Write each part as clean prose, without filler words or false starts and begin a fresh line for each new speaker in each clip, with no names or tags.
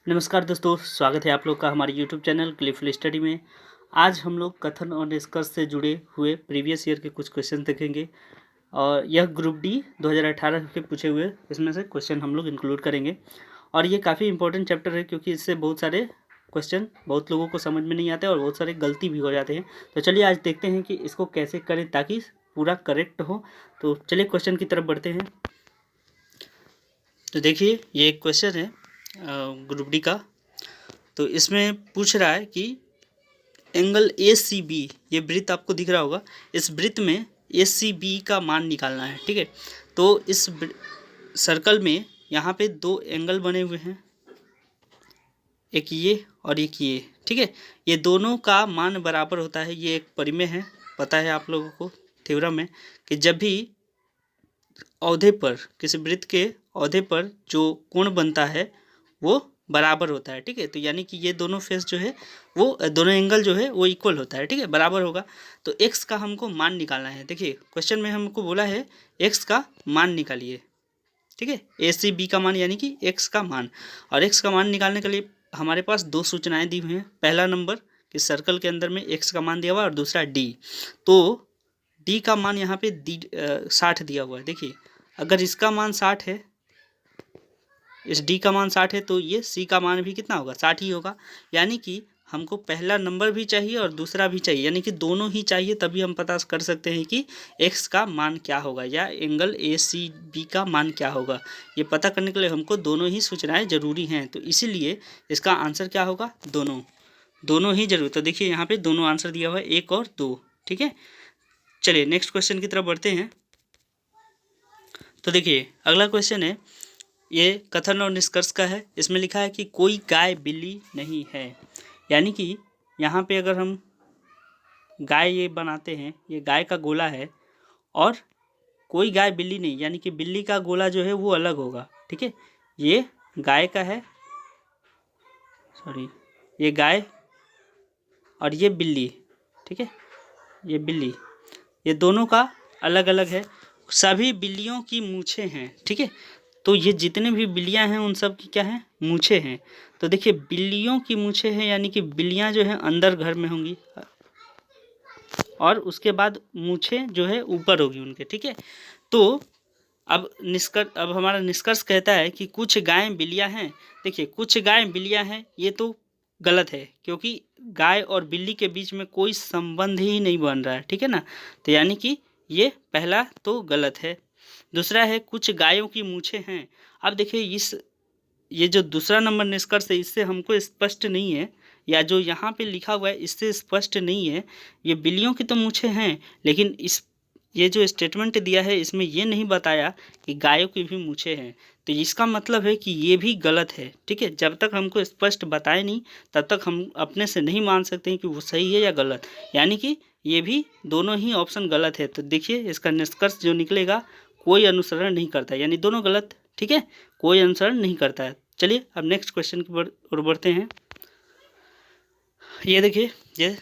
नमस्कार दोस्तों, स्वागत है आप लोग का हमारे YouTube चैनल क्लिफुल स्टडी में। आज हम लोग कथन और निष्कर्ष से जुड़े हुए प्रीवियस ईयर के कुछ क्वेश्चन देखेंगे और यह ग्रुप डी 2018 के पूछे हुए इसमें से क्वेश्चन हम लोग इंक्लूड करेंगे। और ये काफ़ी इंपॉर्टेंट चैप्टर है क्योंकि इससे बहुत सारे क्वेश्चन बहुत लोगों को समझ में नहीं आते और बहुत सारे गलती भी हो जाते हैं। तो चलिए आज देखते हैं कि इसको कैसे करें ताकि पूरा करेक्ट हो। तो चलिए क्वेश्चन की तरफ बढ़ते हैं। तो देखिए ये एक क्वेश्चन है ग्रुप डी का। तो इसमें पूछ रहा है कि एंगल ए सी बी, ये वृत्त आपको दिख रहा होगा, इस वृत्त में ए सी बी का मान निकालना है। ठीक है, तो इस सर्कल में यहाँ पे दो एंगल बने हुए हैं, एक ये और एक ये। ठीक है, ये दोनों का मान बराबर होता है। ये एक परिमेय है, पता है आप लोगों को थ्योरम है कि जब भी औधे पर, किसी वृत्त के औधे पर जो कोण बनता है वो बराबर होता है। ठीक है, तो यानी कि ये दोनों फेस जो है वो दोनों एंगल जो है वो इक्वल होता है। ठीक है, बराबर होगा। तो x का हमको मान निकालना है। देखिए क्वेश्चन में हमको बोला है x का मान निकालिए। ठीक है, ए सी बी का मान यानी कि x का मान, और x का मान निकालने के लिए हमारे पास दो सूचनाएं दी हुई हैं। पहला नंबर कि सर्कल के अंदर में x का मान दिया हुआ और दूसरा d। तो d का मान यहाँ पे 60 दिया हुआ है। देखिए अगर इसका मान 60 है, इस d का मान 60 है, तो ये c का मान भी कितना होगा, 60 ही होगा। यानी कि हमको पहला नंबर भी चाहिए और दूसरा भी चाहिए, यानी कि दोनों ही चाहिए, तभी हम पता कर सकते हैं कि x का मान क्या होगा या एंगल ए सी बी का मान क्या होगा। ये पता करने के लिए हमको दोनों ही सूचनाएं जरूरी हैं। तो इसीलिए इसका आंसर क्या होगा, दोनों ही जरूर। तो देखिए यहाँ पे दोनों आंसर दिया हुआ है, 1 और 2। ठीक है, चलिए नेक्स्ट क्वेश्चन की तरफ बढ़ते हैं। तो देखिए अगला क्वेश्चन है, ये कथन और निष्कर्ष का है। इसमें लिखा है कि कोई गाय बिल्ली नहीं है। यानी कि यहाँ पे अगर हम गाय ये बनाते हैं, ये गाय का गोला है और कोई गाय बिल्ली नहीं, यानी कि बिल्ली का गोला जो है वो अलग होगा। ठीक है, ये गाय का है, ये गाय और ये बिल्ली। ठीक है, ये बिल्ली, ये दोनों का अलग अलग है। सभी बिल्लियों की मूछें हैं। ठीक है, तो ये जितने भी बिल्लियां हैं उन सब की क्या है, मूछें हैं। तो देखिए बिल्लियों की मूछें हैं, यानी कि बिल्लियां जो है अंदर घर में होंगी और उसके बाद मूछें जो है ऊपर होगी उनके। ठीक है, तो अब हमारा निष्कर्ष कहता है कि कुछ गायें बिल्लियां हैं। देखिए कुछ गायें बिल्लियां हैं, ये तो गलत है क्योंकि गाय और बिल्ली के बीच में कोई संबंध ही नहीं बन रहा है। ठीक है ना, तो यानी कि ये पहला तो गलत है। दूसरा है कुछ गायों की मूछें हैं। अब देखिए ये जो दूसरा नंबर निष्कर्ष है इससे हमको स्पष्ट नहीं है, या जो यहाँ पे लिखा हुआ है इससे स्पष्ट नहीं है। ये बिल्लियों की तो मूछें हैं, लेकिन ये जो स्टेटमेंट दिया है इसमें ये नहीं बताया कि गायों की भी मूछें हैं। तो इसका मतलब है कि ये भी गलत है। ठीक है, जब तक हमको स्पष्ट बताए नहीं तब तक हम अपने से नहीं मान सकते हैं कि वो सही है या गलत। यानी कि ये भी दोनों ही ऑप्शन गलत है। तो देखिए इसका निष्कर्ष जो निकलेगा, कोई अनुसरण नहीं करता, यानी दोनों गलत। ठीक है, कोई अनुसरण नहीं करता है। चलिए अब नेक्स्ट क्वेश्चन की ओर बढ़ते हैं। ये देखिए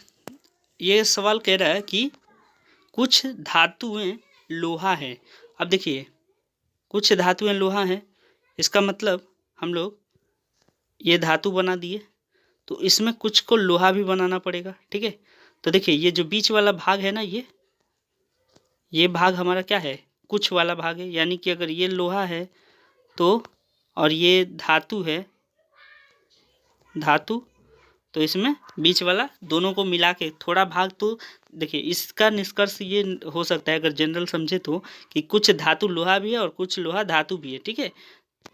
ये सवाल कह रहा है कि कुछ धातुएं लोहा है। अब देखिए कुछ धातुएं लोहा हैं, इसका मतलब हम लोग ये धातु बना दिए, तो इसमें कुछ को लोहा भी बनाना पड़ेगा। ठीक है, तो देखिए ये जो बीच वाला भाग है ना, ये भाग हमारा क्या है, कुछ वाला भाग है। यानी कि अगर ये लोहा है तो, और ये धातु है, तो इसमें बीच वाला दोनों को मिला के थोड़ा भाग। तो देखिए इसका निष्कर्ष ये हो सकता है अगर जनरल समझे तो, कि कुछ धातु लोहा भी है और कुछ लोहा धातु भी है। ठीक है,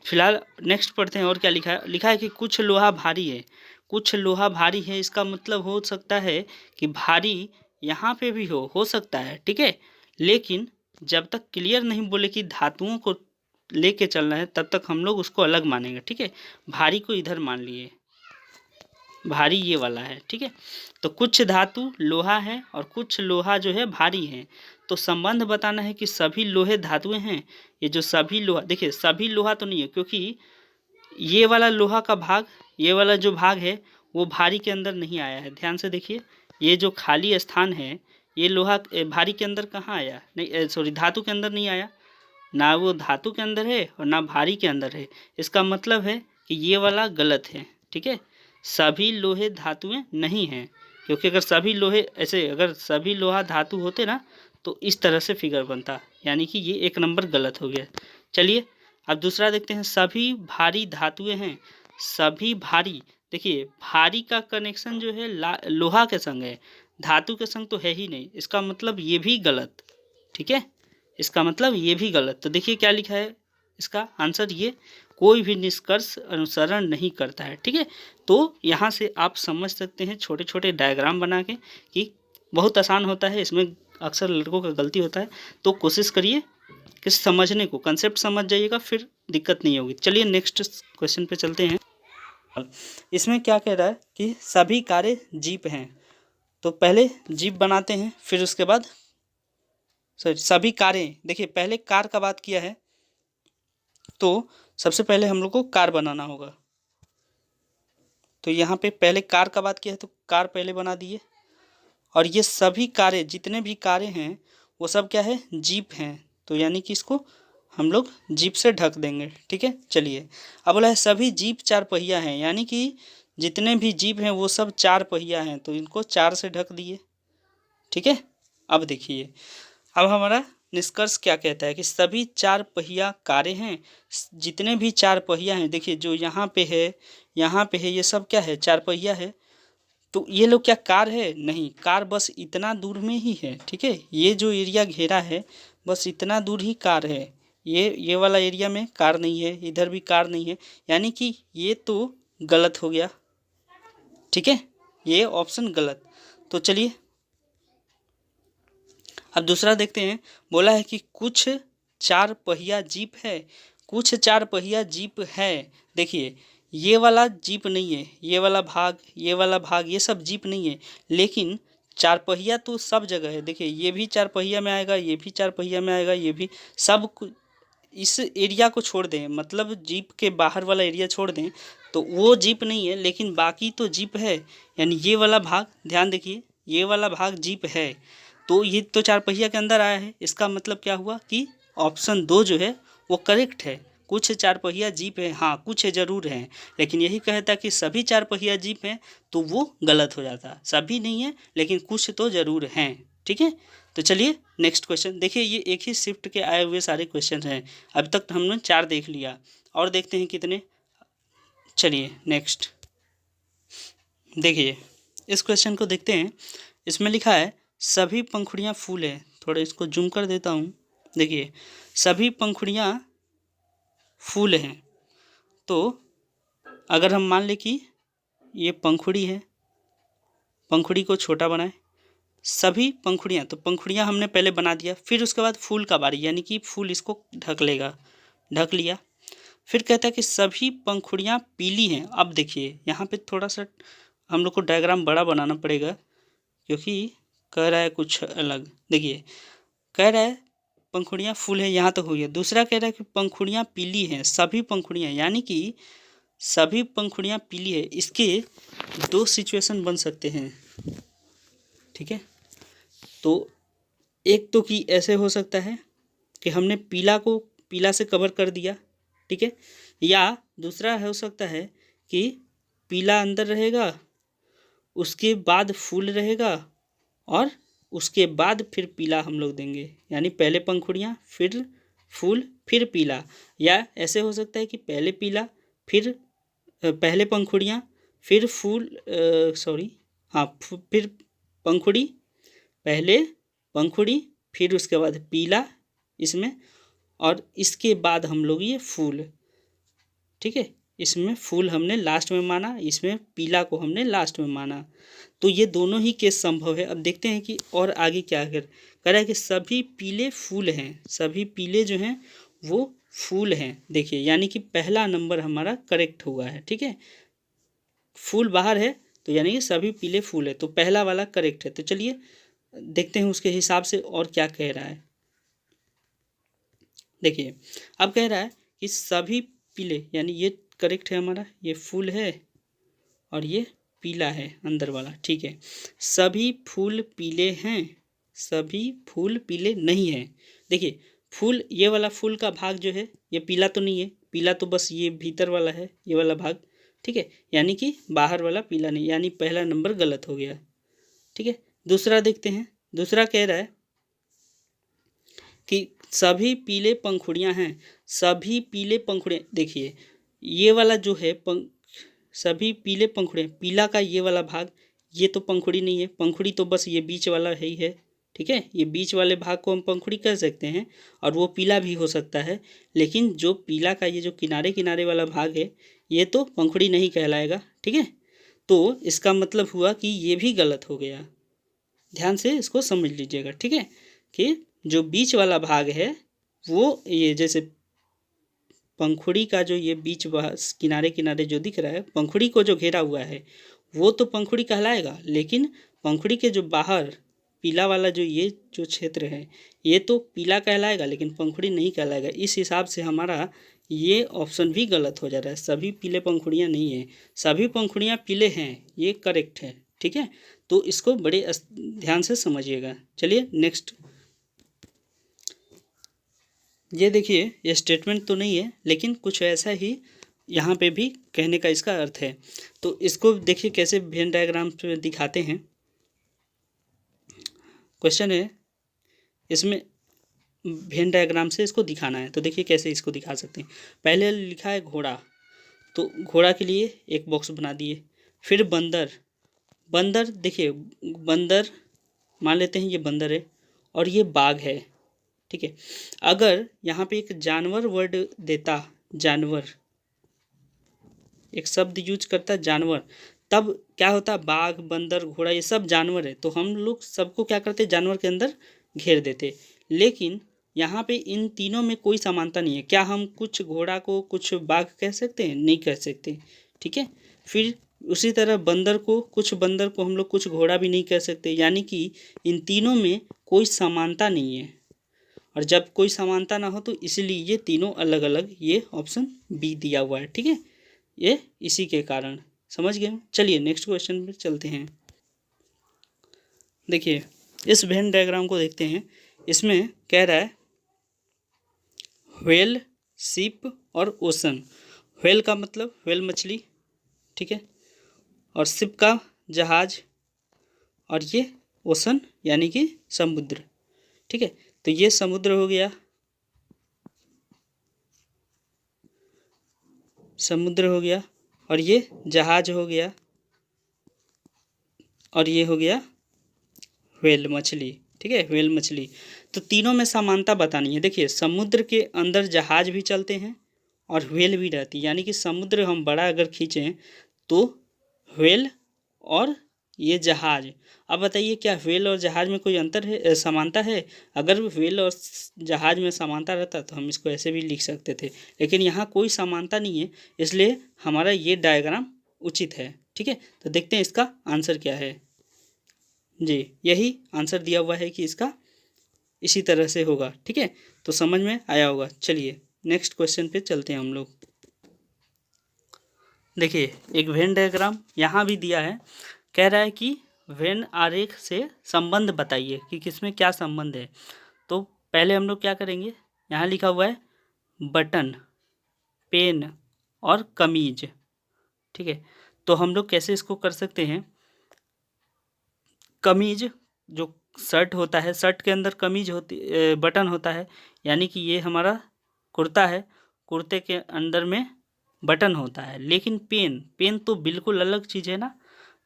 फिलहाल नेक्स्ट पढ़ते हैं और क्या लिखा है कि कुछ लोहा भारी है। कुछ लोहा भारी है, इसका मतलब हो सकता है कि भारी यहाँ पे भी हो सकता है। ठीक है, लेकिन जब तक क्लियर नहीं बोले कि धातुओं को लेके चलना है तब तक हम लोग उसको अलग मानेंगे। ठीक है, भारी को इधर मान लिए, भारी ये वाला है। ठीक है, तो कुछ धातु लोहा है और कुछ लोहा जो है भारी है। तो संबंध बताना है कि सभी लोहे धातुएं हैं। ये जो सभी लोहा, देखिए सभी लोहा तो नहीं है क्योंकि ये वाला लोहा का भाग, ये वाला जो भाग है वो भारी के अंदर नहीं आया है। ध्यान से देखिए, ये जो खाली स्थान है ये लोहा भारी के अंदर कहाँ आया, नहीं सॉरी धातु के अंदर नहीं आया, ना वो धातु के अंदर है और ना भारी के अंदर है। इसका मतलब है कि ये वाला गलत है। ठीक है। सभी लोहे धातुएं नहीं हैं, क्योंकि अगर सभी लोहे ऐसे अगर सभी लोहा धातु होते ना तो इस तरह से फिगर बनता, यानी कि ये 1 नंबर गलत हो गया। चलिए अब दूसरा देखते हैं। सभी भारी धातुएं हैं। सभी भारी, देखिए भारी का कनेक्शन जो है लोहा के संग है, धातु के संग तो है ही नहीं, इसका मतलब ये भी गलत, ठीक है, इसका मतलब ये भी गलत। तो देखिए क्या लिखा है इसका आंसर, ये कोई भी निष्कर्ष अनुसरण नहीं करता है, ठीक है। तो यहाँ से आप समझ सकते हैं छोटे छोटे डायग्राम बना के कि बहुत आसान होता है, इसमें अक्सर लड़कों का गलती होता है। तो कोशिश करिए कि समझने को, कंसेप्ट समझ जाइएगा, फिर दिक्कत नहीं होगी। चलिए नेक्स्ट क्वेश्चन पे चलते हैं। इसमें क्या कह रहा है कि सभी कारें जीप हैं। तो पहले जीप बनाते हैं, फिर उसके बाद सभी कारें, देखिए पहले कार का बात किया है तो सबसे पहले हम लोग को कार बनाना होगा। तो यहाँ पे पहले कार का बात किया है तो कार पहले बना दिए, और ये सभी कारें, जितने भी कारें हैं वो सब क्या है, जीप हैं। तो यानी कि इसको हम लोग जीप से ढक देंगे, ठीक है। चलिए अब बोला है सभी जीप 4 पहिया हैं, यानी कि जितने भी जीप हैं वो सब 4 पहिया हैं, तो इनको 4 से ढक दिए, ठीक है। अब देखिए अब हमारा निष्कर्ष क्या कहता है कि सभी 4 पहिया कारें हैं। जितने भी 4 पहिया हैं, देखिए जो यहाँ पे है, यहाँ पे है, ये सब क्या है, 4 पहिया है। तो ये लोग क्या कार है? नहीं, कार बस इतना दूर में ही है, ठीक है। ये जो एरिया घेरा है बस इतना दूर ही कार है, ये वाला एरिया में कार नहीं है, इधर भी कार नहीं है, यानी कि ये तो गलत हो गया, ठीक है, ये ऑप्शन गलत। तो चलिए अब दूसरा देखते हैं। बोला है कि कुछ 4 पहिया जीप है, कुछ 4 पहिया जीप है। देखिए ये वाला जीप नहीं है, ये वाला भाग, ये वाला भाग, ये सब जीप नहीं है, लेकिन 4 पहिया तो सब जगह है। देखिए ये भी 4 पहिया में आएगा, ये भी 4 पहिया में आएगा, ये भी, सब इस एरिया को छोड़ दें, मतलब जीप के बाहर वाला एरिया छोड़ दें तो वो जीप नहीं है, लेकिन बाकी तो जीप है। यानी ये वाला भाग, ध्यान देखिए, ये वाला भाग जीप है, तो ये तो 4 पहिया के अंदर आया है। इसका मतलब क्या हुआ कि ऑप्शन 2 जो है वो करेक्ट है। कुछ 4 पहिया जीप है, हाँ कुछ ज़रूर हैं, लेकिन यही कहता कि सभी 4 पहिया जीप हैं तो वो गलत हो जाता। सभी नहीं है लेकिन कुछ तो ज़रूर हैं, ठीक है। तो चलिए नेक्स्ट क्वेश्चन देखिए, ये एक ही शिफ्ट के आए हुए सारे क्वेश्चन हैं। अब तक हमने 4 देख लिया, और देखते हैं कितने। चलिए नेक्स्ट देखिए, इस क्वेश्चन को देखते हैं। इसमें लिखा है सभी पंखुड़ियाँ फूल हैं। थोड़ा इसको जूम कर देता हूँ। देखिए सभी पंखुड़ियाँ फूल हैं, तो अगर हम मान लें कि ये पंखुड़ी है, पंखुड़ी को छोटा बनाए, सभी पंखुड़ियाँ, तो पंखुड़ियाँ हमने पहले बना दिया, फिर उसके बाद फूल का बारी, यानी कि फूल इसको ढक लेगा, ढक लिया। फिर कहता है कि सभी पंखुड़ियाँ पीली हैं। अब देखिए यहाँ पे थोड़ा सा हम लोग को डायग्राम बड़ा बनाना पड़ेगा, क्योंकि कह रहा है कुछ अलग। देखिए कह रहा है पंखुड़ियाँ फूल है, यहाँ तक हो गया। दूसरा कह रहा है कि पंखुड़ियाँ पीली हैं, सभी पंखुड़ियाँ, यानी कि सभी पंखुड़ियाँ पीली है। इसके 2 सिचुएशन बन सकते हैं, ठीक है। तो एक तो कि ऐसे हो सकता है कि हमने पीला को पीला से कवर कर दिया, ठीक है, या दूसरा हो सकता है कि पीला अंदर रहेगा, उसके बाद फूल रहेगा, और उसके बाद फिर पीला हम लोग देंगे, यानी पहले पंखुड़ियाँ फिर फूल फिर पीला। या ऐसे हो सकता है कि पहले पीला, फिर पहले पंखुड़ियाँ, फिर फूल, फिर पंखुड़ी, पहले पंखुड़ी, फिर उसके बाद पीला इसमें, और इसके बाद हम लोग ये फूल, ठीक है। इसमें फूल हमने लास्ट में माना, इसमें पीला को हमने लास्ट में माना। तो ये दोनों ही केस संभव है। अब देखते हैं कि और आगे क्या कह रहा है कि सभी पीले फूल हैं, सभी पीले जो हैं वो फूल हैं। देखिए यानी कि पहला नंबर हमारा करेक्ट हुआ है, ठीक है। फूल बाहर है तो यानी कि सभी पीले फूल है, तो पहला वाला करेक्ट है। तो चलिए देखते हैं उसके हिसाब से और क्या कह रहा है। देखिए अब कह रहा है कि सभी पीले, यानी ये करेक्ट है हमारा, ये फूल है और ये पीला है अंदर वाला, ठीक है। सभी फूल पीले हैं, सभी फूल पीले नहीं हैं। देखिए फूल, ये वाला फूल का भाग जो है ये पीला तो नहीं है, पीला तो बस ये भीतर वाला है, ये वाला भाग ठीक है, यानी कि बाहर वाला पीला नहीं, यानी पहला नंबर गलत हो गया। ठीक है, दूसरा देखते हैं। दूसरा कह रहा है कि सभी पीले पंखुड़ियां हैं, सभी पीले पंखुड़ियां। देखिए ये वाला जो है सभी पीले पंखुड़ियां, पीला का ये वाला भाग, ये तो पंखुड़ी नहीं है, पंखुड़ी तो बस ये बीच वाला है ही है। ठीक है, ये बीच वाले भाग को हम पंखुड़ी कह सकते हैं और वो पीला भी हो सकता है, लेकिन जो पीला का ये जो किनारे किनारे वाला भाग है ये तो पंखुड़ी नहीं कहलाएगा। ठीक है, तो इसका मतलब हुआ कि ये भी गलत हो गया। ध्यान से इसको समझ लीजिएगा। ठीक है, कि जो बीच वाला भाग है वो ये जैसे पंखुड़ी का जो ये बीच किनारे किनारे जो दिख रहा है, पंखुड़ी को जो घेरा हुआ है वो तो पंखुड़ी कहलाएगा, लेकिन पंखुड़ी के जो बाहर पीला वाला जो ये जो क्षेत्र है ये तो पीला कहलाएगा लेकिन पंखुड़ी नहीं कहलाएगा। इस हिसाब से हमारा ये ऑप्शन भी गलत हो जा रहा है। सभी पीले पंखुड़ियाँ नहीं है, सभी पंखुड़ियाँ पीले हैं, ये करेक्ट है। ठीक है, तो इसको बड़े ध्यान से समझिएगा। चलिए नेक्स्ट। ये देखिए, ये स्टेटमेंट तो नहीं है लेकिन कुछ ऐसा ही यहाँ पे भी कहने का इसका अर्थ है। तो इसको देखिए कैसे वेन डायग्राम पे दिखाते हैं। क्वेश्चन है इसमें वेन डायग्राम से इसको दिखाना है, तो देखिए कैसे इसको दिखा सकते हैं। पहले लिखा है घोड़ा, तो घोड़ा के लिए एक बॉक्स बना दिए। फिर बंदर, बंदर देखिए बंदर मान लेते हैं ये बंदर है और ये बाघ है। ठीक है, अगर यहाँ पे एक जानवर वर्ड देता, जानवर एक शब्द यूज करता जानवर, तब क्या होता, बाघ बंदर घोड़ा ये सब जानवर है, तो हम लोग सबको क्या करते जानवर के अंदर घेर देते। लेकिन यहाँ पे इन तीनों में कोई समानता नहीं है। क्या हम कुछ घोड़ा को कुछ बाघ कह सकते हैं? नहीं कह सकते। ठीक है, फिर उसी तरह बंदर को कुछ बंदर को हम लोग कुछ घोड़ा भी नहीं कह सकते, यानी कि इन तीनों में कोई समानता नहीं है। और जब कोई समानता ना हो तो इसलिए ये तीनों अलग अलग, ये ऑप्शन बी दिया हुआ है। ठीक है, ये इसी के कारण, समझ गए। चलिए नेक्स्ट क्वेश्चन पे चलते हैं। देखिए इस वेन डायग्राम को देखते हैं। इसमें कह रहा है व्हेल, शिप और ओशन। व्हेल का मतलब व्हेल मछली, ठीक है, और शिप का जहाज, और ये ओशन यानी कि समुद्र। ठीक है, तो ये समुद्र हो गया, समुद्र हो गया, और ये जहाज हो गया, और ये हो गया व्हेल मछली। ठीक है, व्हेल मछली। तो तीनों में समानता बतानी है। देखिए समुद्र के अंदर जहाज भी चलते हैं और व्हेल भी रहती है, यानी कि समुद्र हम बड़ा अगर खींचें तो व्हेल और ये जहाज। अब बताइए क्या व्हेल और जहाज में कोई अंतर है, समानता है? अगर व्हेल और जहाज में समानता रहता तो हम इसको ऐसे भी लिख सकते थे, लेकिन यहाँ कोई समानता नहीं है, इसलिए हमारा ये डायग्राम उचित है। ठीक है, तो देखते हैं इसका आंसर क्या है। जी, यही आंसर दिया हुआ है कि इसका इसी तरह से होगा। ठीक है, तो समझ में आया होगा। चलिए नेक्स्ट क्वेश्चन पे चलते हैं हम लोग। देखिए एक वेन डायग्राम यहाँ भी दिया है, कह रहा है कि वेन आरेख से संबंध बताइए कि किसमें क्या संबंध है। तो पहले हम लोग क्या करेंगे, यहाँ लिखा हुआ है बटन, पेन और कमीज। ठीक है, तो हम लोग कैसे इसको कर सकते हैं। कमीज जो शर्ट होता है, शर्ट के अंदर कमीज होती, बटन होता है, यानी कि ये हमारा कुर्ता है, कुर्ते के अंदर में बटन होता है। लेकिन पेन, पेन तो बिल्कुल अलग चीज़ है ना,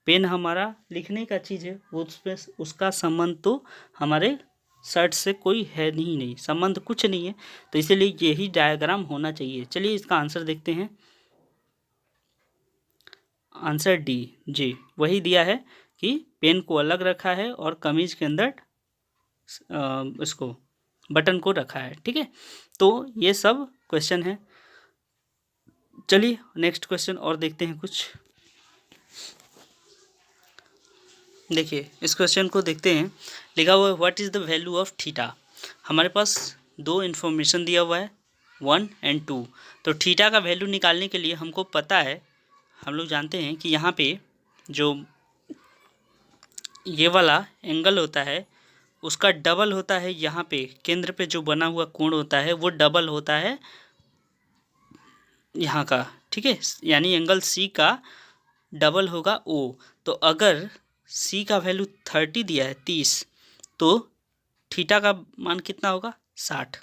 पेन हमारा लिखने का चीज़ है, वो उसमें उसका संबंध तो हमारे शर्ट से कोई है नहीं, संबंध कुछ नहीं है, तो इसीलिए यही डायग्राम होना चाहिए। चलिए इसका आंसर देखते हैं। आंसर डी, जी वही दिया है कि पेन को अलग रखा है और कमीज के अंदर इसको बटन को रखा है। ठीक है, तो ये सब क्वेश्चन है। चलिए नेक्स्ट क्वेश्चन और देखते हैं कुछ। देखिए इस क्वेश्चन को देखते हैं। लिखा हुआ है what is the value of theta. हमारे पास दो इन्फॉर्मेशन दिया हुआ है 1 और 2। तो थीटा का वैल्यू निकालने के लिए हमको पता है, हम लोग जानते हैं कि यहाँ पे जो ये वाला एंगल होता है उसका डबल होता है, यहाँ पे केंद्र पे जो बना हुआ कोण होता है वो डबल होता है यहाँ का। ठीक ठीक है, यानी एंगल सी का डबल होगा ओ। तो अगर सी का वैल्यू 30 दिया है 30, तो थीटा का मान कितना होगा 60।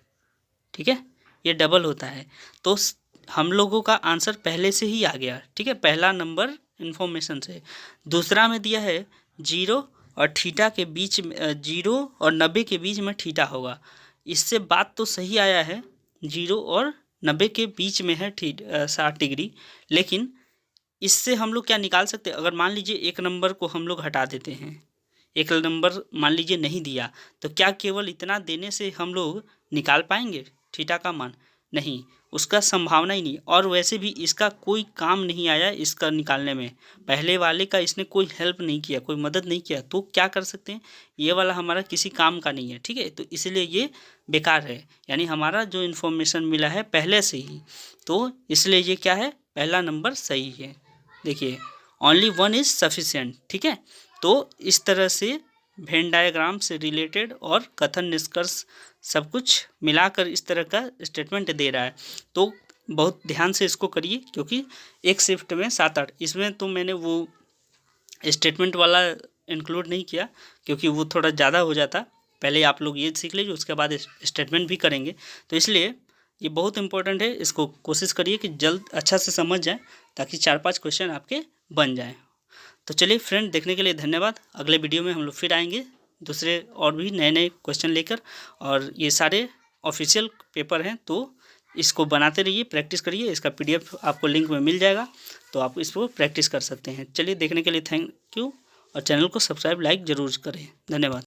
ठीक है, ये डबल होता है। तो हम लोगों का आंसर पहले से ही आ गया। ठीक है, पहला नंबर इन्फॉर्मेशन से। दूसरा में दिया है 0 और थीटा के बीच में 0 और 90 के बीच में थीटा होगा। इससे बात तो सही आया है, 0 और 90 के बीच में है 60 डिग्री। लेकिन इससे हम लोग क्या निकाल सकते हैं, अगर मान लीजिए एक नंबर को हम लोग हटा देते हैं, एक नंबर मान लीजिए नहीं दिया, तो क्या केवल इतना देने से हम लोग निकाल पाएंगे थीटा का मान? नहीं, उसका संभावना ही नहीं। और वैसे भी इसका कोई काम नहीं आया इसका निकालने में, पहले वाले का इसने कोई हेल्प नहीं किया, कोई मदद नहीं किया। तो क्या कर सकते हैं, ये वाला हमारा किसी काम का नहीं है। ठीक है, तो इसलिए ये बेकार है, यानी हमारा जो इन्फॉर्मेशन मिला है पहले से ही, तो इसलिए ये क्या है, पहला नंबर सही है। देखिए, ओनली वन इज़ सफिशिएंट। ठीक है, तो इस तरह से वेन डायग्राम से रिलेटेड और कथन निष्कर्ष सब कुछ मिलाकर इस तरह का स्टेटमेंट दे रहा है। तो बहुत ध्यान से इसको करिए, क्योंकि एक शिफ्ट में 7-8, इसमें तो मैंने वो स्टेटमेंट वाला इंक्लूड नहीं किया क्योंकि वो थोड़ा ज़्यादा हो जाता। पहले आप लोग ये सीख लीजिए, उसके बाद स्टेटमेंट भी करेंगे। तो इसलिए ये बहुत इंपॉर्टेंट है, इसको कोशिश करिए कि जल्द अच्छा से समझ जाए, ताकि 4-5 क्वेश्चन आपके बन जाएँ। तो चलिए फ्रेंड, देखने के लिए धन्यवाद। अगले वीडियो में हम लोग फिर आएंगे दूसरे और भी नए नए क्वेश्चन लेकर, और ये सारे ऑफिशियल पेपर हैं, तो इसको बनाते रहिए, प्रैक्टिस करिए। इसका PDF आपको लिंक में मिल जाएगा, तो आप इसको प्रैक्टिस कर सकते हैं। चलिए, देखने के लिए थैंक यू, और चैनल को सब्सक्राइब लाइक ज़रूर करें। धन्यवाद।